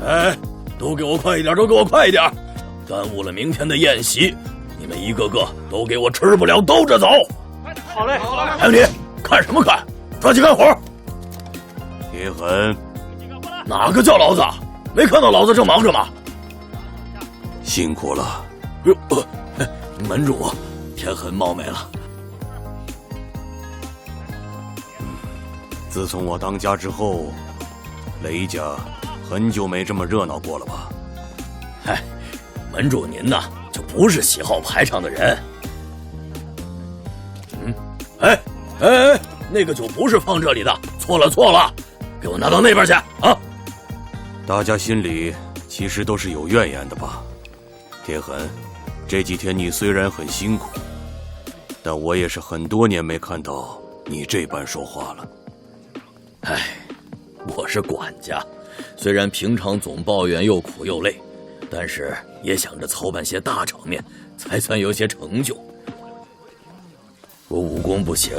哎，都给我快一点，都给我快一点！耽误了明天的宴席，你们一个个都给我吃不了兜着走。好嘞，好嘞。还有你，看什么看？抓紧干活！铁狠，哪个叫老子？没看到老子正忙着吗？辛苦了。门主，铁狠冒昧了。自从我当家之后，雷家很久没这么热闹过了吧？嗨，门主您呐，就不是喜好排场的人。哎，那个酒不是放这里的，错了，给我拿到那边去啊！大家心里其实都是有怨言的吧？铁狠，这几天你虽然很辛苦，但我也是很多年没看到你这般说话了。哎，我是管家，虽然平常总抱怨又苦又累，但是也想着操办些大场面，才算有些成就。我武功不行，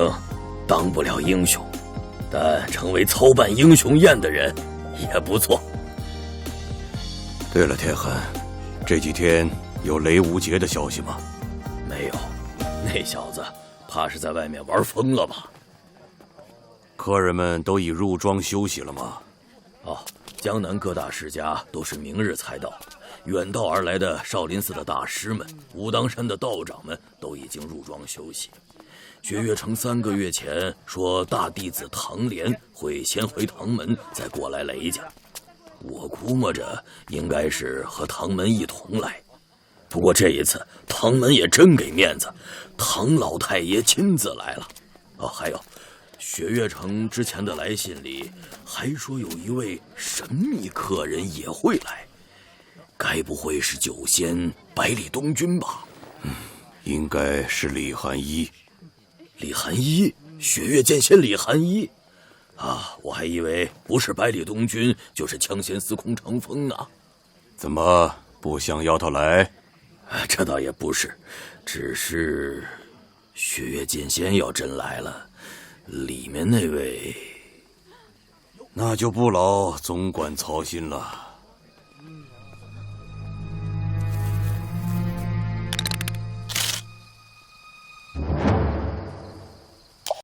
当不了英雄，但成为操办英雄宴的人也不错。对了，铁狠，这几天有雷无杰的消息吗？没有，那小子怕是在外面玩疯了吧？客人们都已入庄休息了吗？江南各大世家都是明日才到，远道而来的少林寺的大师们、武当山的道长们都已经入庄休息。雪月城3个月前说大弟子唐莲会先回唐门，再过来雷家。我估摸着应该是和唐门一同来。不过这一次唐门也真给面子，唐老太爷亲自来了。还有雪月城之前的来信里还说有一位神秘客人也会来，该不会是酒仙百里东君吧？应该是李寒一。李寒一，雪月剑仙李寒一我还以为不是百里东君就是枪仙司空长风呢。怎么不想要他来？这倒也不是，只是雪月剑仙要真来了，里面那位……那就不劳总管操心了。